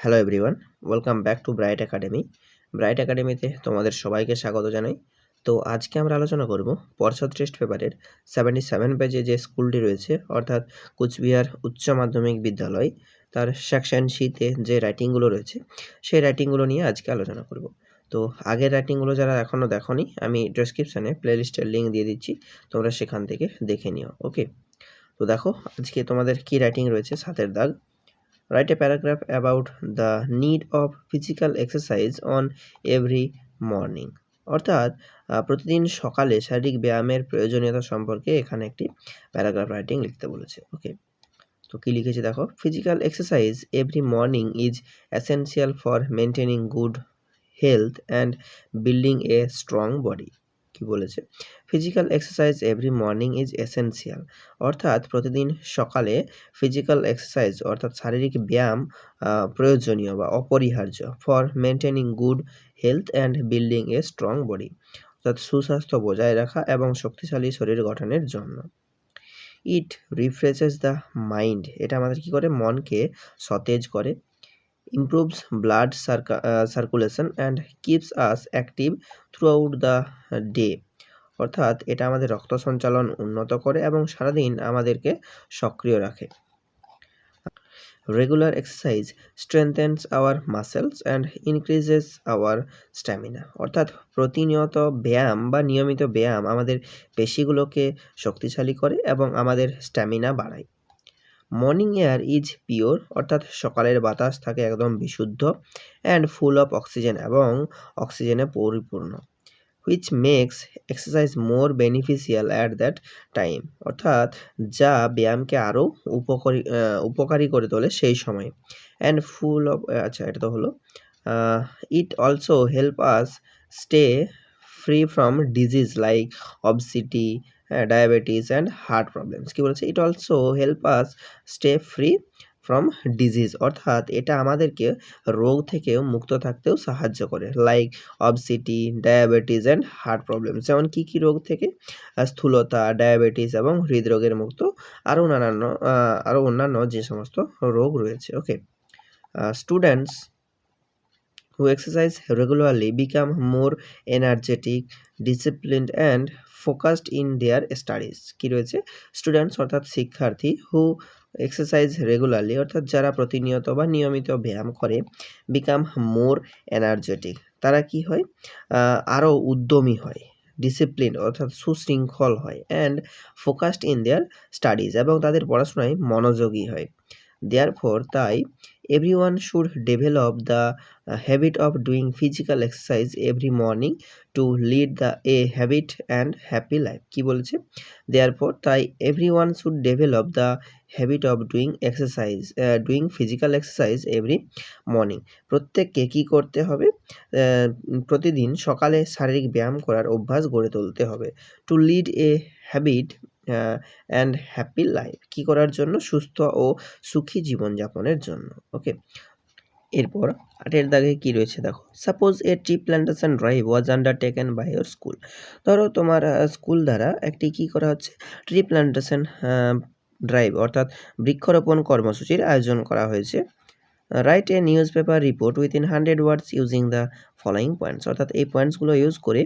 Hello everyone, welcome back to bright academy. Bright একাডেমিতে তোমাদের সবাইকে স্বাগত জানাই। তো আজকে আমরা আলোচনা করব পর্ষদ টেস্ট পেপারের 77 পেজে যে স্কুলটি রয়েছে, অর্থাৎ কুচবিহার উচ্চ মাধ্যমিক বিদ্যালয়, তার সেকশন সিতে যে রাইটিংগুলো রয়েছে সেই রাইটিংগুলো নিয়ে আজকে আলোচনা করব। তো আগের রাইটিংগুলো যারা এখনও দেখোনি, আমি ডেসক্রিপশানে প্লেলিস্টের লিঙ্ক দিয়ে দিচ্ছি, তোমরা সেখান থেকে দেখে নিও। ওকে, তো দেখো আজকে তোমাদের কি রাইটিং রয়েছে। 7 দাগ, write a paragraph about the need of physical exercise on every morning। অর্থাৎ প্রতিদিন সকালে শারীরিক ব্যায়ামের প্রয়োজনীয়তা সম্পর্কে এখানে একটি প্যারাগ্রাফ রাইটিং লিখতে বলেছে। ওকে, তো কি লিখেছে দেখো, physical exercise every morning is essential for maintaining good health and building a strong body. কি বলেছে, physical exercise every morning is essential, অর্থাৎ প্রতিদিন সকালে ফিজিক্যাল এক্সারসাইজ অর্থাৎ শারীরিক ব্যায়াম প্রয়োজনীয় বা অপরিহার্য for maintaining good health and building a strong body, অর্থাৎ সুস্বাস্থ্য বজায় রাখা এবং শক্তিশালী শরীর গঠনের জন্য। ইট রিফ্রেশেস দ্য মাইন্ড, এটা আমাদের কি করে, মনকে সতেজ করে। improves blood circulation and keeps us active throughout the day, অর্থাৎ এটা আমাদের রক্ত সঞ্চালন উন্নত করে এবং সারাদিন আমাদেরকে সক্রিয় রাখে। Regular exercise strengthens our muscles and increases our stamina, অর্থাৎ প্রতিনিয়ত ব্যায়াম বা নিয়মিত ব্যায়াম আমাদের পেশিগুলোকে শক্তিশালী করে এবং আমাদের স্ট্যামিনা বাড়ায়। মর্নিং এয়ার ইজ পিওর, অর্থাৎ সকালের বাতাস থাকে একদম বিশুদ্ধ, অ্যান্ড ফুল অফ অক্সিজেন এবং অক্সিজেনে পরিপূর্ণ, which makes exercise more beneficial at that time, অর্থাৎ যা ব্যায়ামকে আরও উপকারী করে তোলে সেই সময়। অ্যান্ড ফুল অফ, আচ্ছা এটা তো হলো, it also help us stay free from disease like obesity, diabetes and heart problems. কী বলেছে, it also help us stay free from disease, অর্থাৎ এটা আমাদেরকে রোগ থেকেও মুক্ত থাকতেও সাহায্য করে, like obesity, diabetes and heart problems. যেমন কী কী রোগ থেকে, স্থূলতা, ডায়াবেটিস এবং হৃদরোগের মুক্ত, আরও অন্যান্য যে সমস্ত রোগ রয়েছে। ওকে, students who exercise regularly become more energetic, disciplined and focused in their studies। কি রয়েছে, স্টুডেন্টস অর্থাৎ শিক্ষার্থী, হু এক্সারসাইজ রেগুলারলি অর্থাৎ যারা প্রতিনিয়ত বা নিয়মিত ব্যায়াম করে, বিকাম মোর এনার্জেটিক, তারা কি হয়, আরও উদ্যমী হয়, ডিসিপ্লিন অর্থাৎ সুশৃঙ্খল হয়, and focused in their studies এবং তাদের পড়াশোনায় মনোযোগী হয়। দেয়ারফর তাই everyone should develop the habit of doing physical exercise every morning to lead a habit and happy life। কি বলেছে, therefore তাই everyone should develop the habit of doing physical exercise every morning। প্রত্যেককে কি করতে হবে, প্রতিদিন সকালে শারীরিক ব্যায়াম করার অভ্যাস গড়ে তুলতে হবে। To lead a habit and happy life, কী করার জন্য, সুস্থ ও সুখী জীবনযাপনের জন্য। ওকে, এরপর 8 দাগে কি রয়েছে দেখো, suppose a tree plantation drive was undertaken by your school. ধরো তোমার স্কুল দ্বারা একটি কি করা হচ্ছে, ট্রি প্ল্যান্টেশন ড্রাইভ অর্থাৎ বৃক্ষরোপণ কর্মসূচির আয়োজন করা হয়েছে। Write a news paper report within 100 words using the following points, অর্থাৎ এই পয়েন্টসগুলো ইউজ করে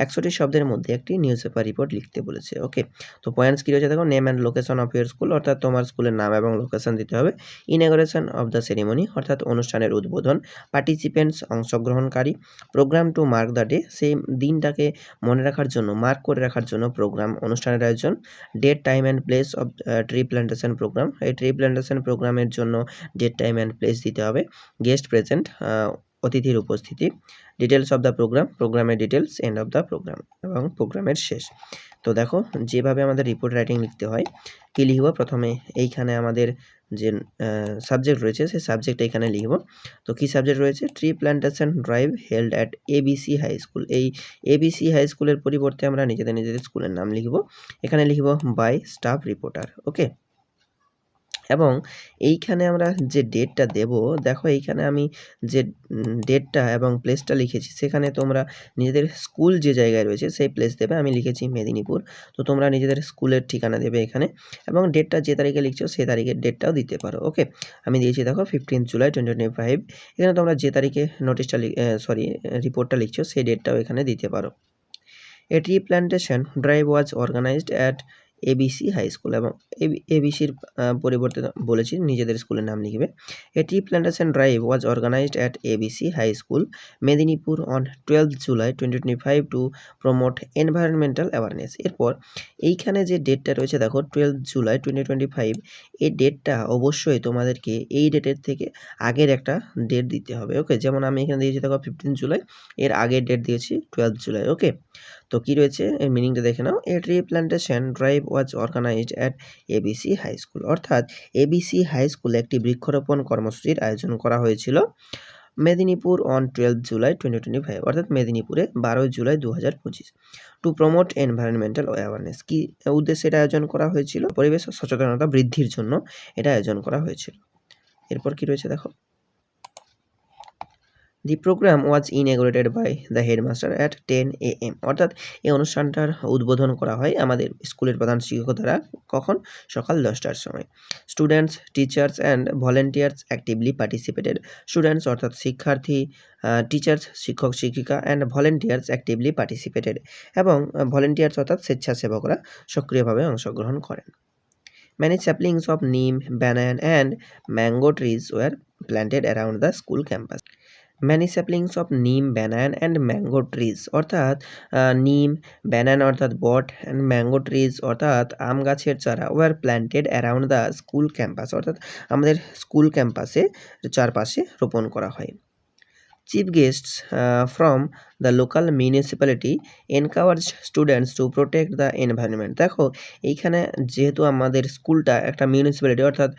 100টি শব্দের মধ্যে একটি নিউজ পেপার রিপোর্ট লিখতে বলেছে। ওকে, তো পয়েন্টস কী রয়েছে দেখো, name and location of your school, অর্থাৎ তোমার স্কুলের নাম এবং লোকেশন দিতে হবে। ইনাগুরেশন অফ দ্য সেরিমনি, অর্থাৎ অনুষ্ঠানের উদ্বোধন। পার্টিসিপেন্টস, অংশগ্রহণকারী। Programme to mark the day, সেই দিনটাকে মনে রাখার জন্য, মার্ক করে রাখার জন্য প্রোগ্রাম, অনুষ্ঠানের আয়োজন। Date, time and place of tree plantation programme, এই ট্রি প্ল্যান্টেশন প্রোগ্রামের জন্য ডেট, টাইম অ্যান্ড প্লেস দিতে হবে। গেস্ট প্রেজেন্ট, অতিথির উপস্থিতি। ডিটেলস অফ দ্য প্রোগ্রাম, প্রোগ্রামের details, end of the programme এবং প্রোগ্রামের শেষ। তো দেখো যেভাবে আমাদের রিপোর্ট রাইটিং লিখতে হয়, কী লিখব, প্রথমে এইখানে আমাদের যে সাবজেক্ট রয়েছে সেই সাবজেক্ট এখানে লিখব। তো কী সাবজেক্ট রয়েছে, tree plantation drive held at ABC high school. এই ABC হাই স্কুলের পরিবর্তে আমরা নিজেদের স্কুলের নাম লিখব, এখানে লিখব বাই স্টাফ রিপোর্টার। ওকে, এবং এইখানে আমরা যে ডেটটা দেব, দেখো এইখানে আমি যে ডেটটা এবং প্লেসটা লিখেছি, সেখানে তোমরা নিজেদের স্কুল যে জায়গায় রয়েছে সেই প্লেস দেবে। আমি লিখেছি মেদিনীপুর, তো তোমরা নিজেদের স্কুলের ঠিকানা দেবে এখানে, এবং ডেটটা যে তারিখে লিখছো সেই তারিখের ডেটটাও দিতে পারো। ওকে, আমি দিয়েছি দেখো 15 জুলাই 2025। এখানে তোমরা যে তারিখে নোটিশটা রিপোর্টটা লিখছো সেই ডেটটাও এখানে দিতে পারো। A tree plantation drive was organized at ABC high school, এবং এবিসির পরিবর্তে বলেছি নিজেদের স্কুলের নাম লিখবে। A tree plantation drive was organised at ABC high school Medinipur on 12 July 2025 to promote environmental awareness. এরপর এইখানে যে ডেটটা রয়েছে দেখো 12 জুলাই 2025, এই ডেটটা অবশ্যই তোমাদেরকে এই ডেটের থেকে আগের একটা ডেট দিতে হবে। ওকে, যেমন আমি এখানে দিয়েছি দেখো 15 জুলাই, এর আগের ডেট দিয়েছি 12 জুলাই। ওকে, তো কি রয়েছে এর মিনিংটা দেখে নাও। A tree plantation drive was organised at ABC high school, অর্থাৎ এবিসি হাই স্কুলে একটি বৃক্ষরোপণ কর্মসূচির আয়োজন করা হয়েছিল মেদিনীপুর অন 12 জুলাই 2025, অর্থাৎ মেদিনীপুরে 12 July 2025, to promote environmental awareness. কি উদ্দেশ্যে এটা আয়োজন করা হয়েছিল? পরিবেশ সচেতনতা বৃদ্ধির জন্য এটা আয়োজন করা হয়েছিল। এরপর কি রয়েছে দেখো। The programme was inaugurated by the headmaster at 10 AM, অর্থাৎ এই অনুষ্ঠানটার উদ্বোধন করা হয় আমাদের স্কুলের প্রধান শিক্ষক দ্বারা। কখন? সকাল 10টার সময়। Students, teachers and volunteers actively participated. Students অর্থাৎ শিক্ষার্থী, টিচার্স শিক্ষক শিক্ষিকা, অ্যান্ড ভলেন্টিয়ার্স অ্যাক্টিভলি পার্টিসিপেটেড, এবং ভলেন্টিয়ার্স অর্থাৎ স্বেচ্ছাসেবকরা সক্রিয়ভাবে অংশগ্রহণ করেন। Many saplings of neem, banyan, and mango trees were planted around the school campus. Many saplings of neem, banana and mango trees, অর্থাৎ নিম, ব্যানান অর্থাৎ বট, অ্যান্ড ম্যাঙ্গো ট্রিজ অর্থাৎ আম গাছের চারা were planted around the school campus, অর্থাৎ আমাদের স্কুল ক্যাম্পাসে চারপাশে রোপণ করা হয়। Chief guests from the local municipality encourage students to protect the environment. দেখো এইখানে যেহেতু আমাদের স্কুলটা একটা মিউনিসিপ্যালিটি অর্থাৎ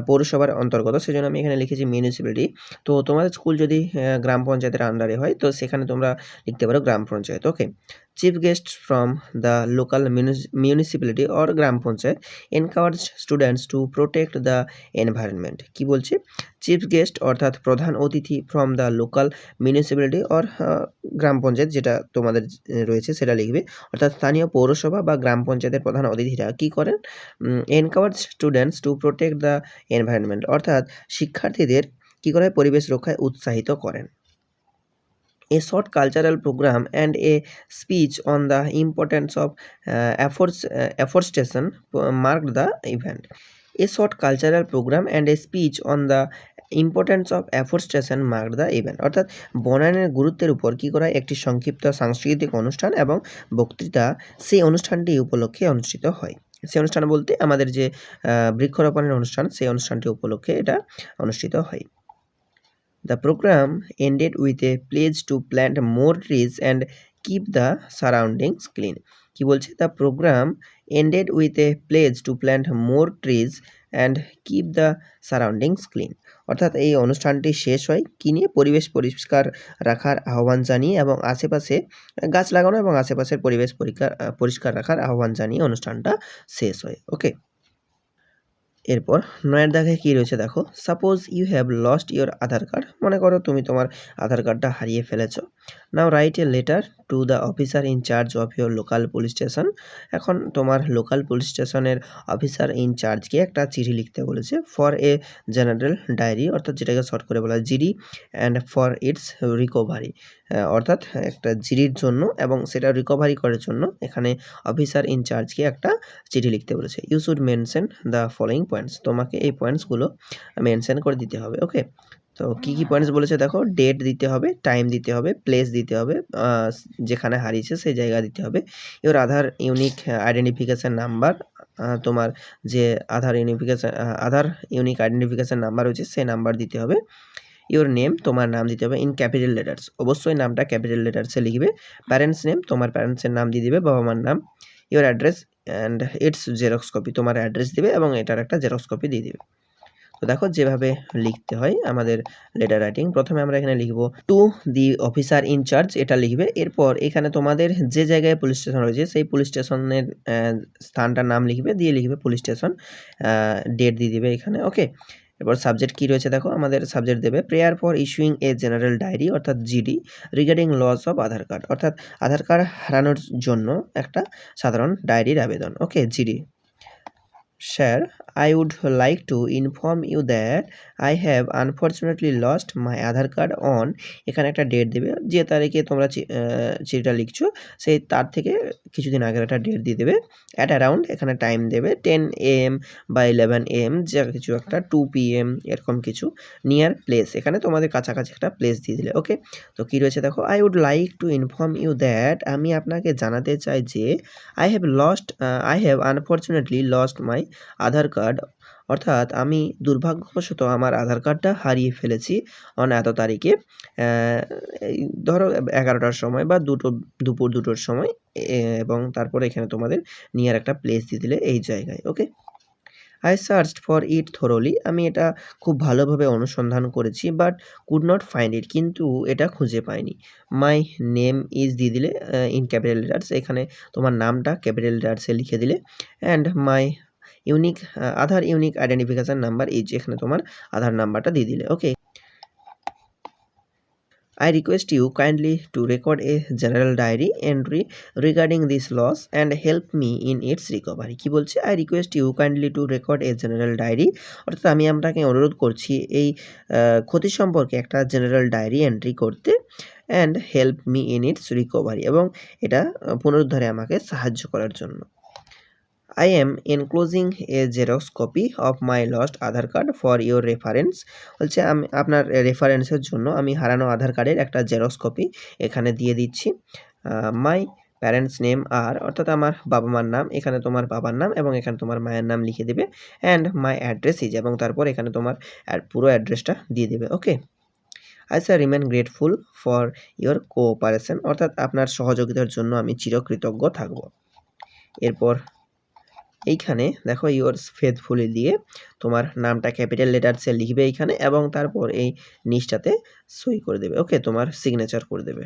পৌরসভার অন্তর্গত, সেজন্য আমি এখানে লিখেছি মিউনিসিপ্যালিটি। তো তোমাদের স্কুল যদি গ্রাম পঞ্চায়েতের আন্ডারে হয় তো সেখানে তোমরা লিখতে পারো gram panchayat. Okay, chief guests from the local municipality or gram panchayat encourage students to protect the environment. কি বলছি? চিফ গেস্ট অর্থাৎ প্রধান অতিথি, from the local municipality or gram panchayat যেটা তোমাদের রয়েছে সেটা লিখবে, অর্থাৎ স্থানীয় পৌরসভা বা গ্রাম পঞ্চায়েতের প্রধান অতিথিরা কী করেন? Encourage students to protect the environment, অর্থাৎ শিক্ষার্থীদের কী করে পরিবেশ রক্ষায় উৎসাহিত করেন। A short cultural program and a speech on the importance of afforestation marked the event. A short cultural program and a speech on the importance of অ্যাফোরেস্টেশন mark the event, অর্থাৎ বনায়নের গুরুত্বের উপর কী করা হয়? একটি সংক্ষিপ্ত সাংস্কৃতিক অনুষ্ঠান এবং বক্তৃতা সেই অনুষ্ঠানটি উপলক্ষে অনুষ্ঠিত হয়। সেই অনুষ্ঠান বলতে আমাদের যে বৃক্ষরোপণের অনুষ্ঠান, সেই অনুষ্ঠানটি উপলক্ষে এটা অনুষ্ঠিত হয়। The program ended with a pledge to plant more trees and keep the surroundings clean. কি বলছে? The program ended with a pledge to plant more trees and keep the surroundings clean. অর্থাৎ এই অনুষ্ঠানটি শেষ হয় কি নিয়ে? পরিবেশ পরিষ্কার রাখার আহ্বান জানিয়ে এবং আশেপাশে গাছ লাগানো এবং আশেপাশের পরিবেশ পরিষ্কার রাখার আহ্বান জানিয়ে অনুষ্ঠানটা শেষ হয়। ওকে, এরপর 9 দাগে কী রয়েছে দেখো। Suppose you have lost your Aadhaar card, মনে করো তুমি তোমার আধার কার্ডটা হারিয়ে ফেলেছো। Now write a letter to the officer in charge of your local police station. এখন তোমার লোকাল পুলিশ স্টেশনের অফিসার ইন চার্জকে একটা চিঠি লিখতে বলেছে। ফর এ জেনারেল ডায়েরি, অর্থাৎ যেটাকে শর্ট করে বলা হয় GD, and for its recovery, অর্থাৎ একটা জিডির জন্য এবং সেটা রিকভারি করার জন্য এখানে অফিসার ইন চার্জকে একটা চিঠি লিখতে বলেছে। You should mention the following points, তোমাকে এই পয়েন্টসগুলো মেনশন করে দিতে হবে। ওকে, তো কী কী পয়েন্টস বলেছে দেখো। ডেট দিতে হবে, টাইম দিতে হবে, প্লেস দিতে হবে, যেখানে হারিয়েছে সেই জায়গা দিতে হবে। Your Aadhaar unique identification number, তোমার যে আধার ইউনিক আইডেন্টিফিকেশান নাম্বার রয়েছে সেই নাম্বার দিতে হবে। ইওর নেম, তোমার নাম দিতে হবে ইন ক্যাপিটাল লেটার্স, অবশ্যই নামটা ক্যাপিটাল লেটার্সে লিখবে। প্যারেন্টস নেম, তোমার প্যারেন্টসের নাম দিয়ে দিবে, বাবা মার নাম। Your address and it's xerox copy, তোমার অ্যাড্রেস দিবে এবং এটার একটা জেরক্স কপি দিয়ে দিবে। তো দেখো যেভাবে লিখতে হয় আমাদের লেটার রাইটিং, প্রথমে আমরা এখানে লিখব to the officer in charge, এটা লিখবে। এরপর এখানে তোমাদের যে জায়গায় পুলিশ স্টেশন রয়েছে সেই পুলিশ স্টেশনের স্থানটার নাম লিখবে, দিয়ে লিখবে পুলিশ স্টেশন, ডেট দিয়ে দিবে এখানে। ওকে, এরপর সাবজেক্ট কি রয়েছে দেখো, আমাদের সাবজেক্ট দেবে prayer for issuing a general diary অর্থাৎ GD regarding loss of Aadhaar card, অর্থাৎ আধার কার্ড হারানোর জন্য একটা সাধারণ ডায়েরির আবেদন। Okay, GD. Sir, I would like to inform you that I have unfortunately lost my Aadhaar card on, এখানে একটা ডেট দেবে, যে তারিখে তোমরা চিঠিটা লিখছো সেই তার থেকে কিছুদিন আগের একটা ডেট দিয়ে দেবে। অ্যাট অ্যারাউন্ড, এখানে টাইম দেবে 10 AM বা 11 AM, যা কিছু একটা 2 PM এরকম কিছু। নিয়ার প্লেস, এখানে তোমাদের কাছাকাছি একটা প্লেস দিয়ে দিলে। ওকে, তো কী রয়েছে দেখো, I would like to inform you that, আমি আপনাকে জানাতে চাই যে I have unfortunately lost my Aadhaar card, অর্থাৎ আমি দুর্ভাগ্যবশত আমার আধার কার্ডটা হারিয়ে ফেলেছি অন এত তারিখে, এই ধরো 11টার সময় বা দুপুর 2টোর সময়, এবং তারপরে এখানে তোমাদের নিয়ার একটা প্লেস দিয়ে দিলে এই জায়গায়। ওকে, আই সার্চড ফর ইট থোরোলি, আমি এটা খুব ভালোভাবে অনুসন্ধান করেছি, but could not find it, কিন্তু এটা খুঁজে পাইনি। মাই নেম ইজ দিয়ে দিলে ইন ক্যাপিটাল লেটার্স, এখানে তোমার নামটা ক্যাপিটাল লেটার্সে লিখে দিলে। And my Aadhaar unique identification number is, এখানে তোমার আধার নাম্বারটা দিয়ে দিলে। ওকে, I request you kindly to record a general diary entry regarding this loss and help me in its recovery। কি বলছে, I request you kindly to record a general diary, অর্থাৎ আমি আপনাকে অনুরোধ করছি এই ক্ষতি সম্পর্কে একটা জেনারেল ডায়েরি এন্ট্রি করতে, and help me in it's recovery, এবং এটা পুনরুদ্ধারে আমাকে সাহায্য করার জন্য। I am enclosing a Xerox copy of my lost Aadhaar card for your reference, বলছে আমি আপনার রেফারেন্সের জন্য আমি হারানো আধার কার্ডের একটা জেরক্স কপি এখানে দিয়ে দিচ্ছি। মাই প্যারেন্টস নেম আর, অর্থাৎ আমার বাবা মার নাম, এখানে তোমার বাবার নাম এবং এখানে তোমার মায়ের নাম লিখে দেবে। অ্যান্ড মাই অ্যাড্রেস ইজ, এবং তারপর এখানে তোমার পুরো অ্যাড্রেসটা দিয়ে দেবে। Okay, I sir remain grateful for your cooperation, অর্থাৎ আপনার সহযোগিতার জন্য আমি চিরকৃতজ্ঞ থাকব। এরপর এইখানে দেখো ইয়োর্স ফেথফুলি দিয়ে তোমার নামটা ক্যাপিটাল লেটার্সে লিখবে এইখানে, এবং তারপর এই নিচটাতে সই করে দেবে। ওকে, তোমার সিগনেচার করে দেবে।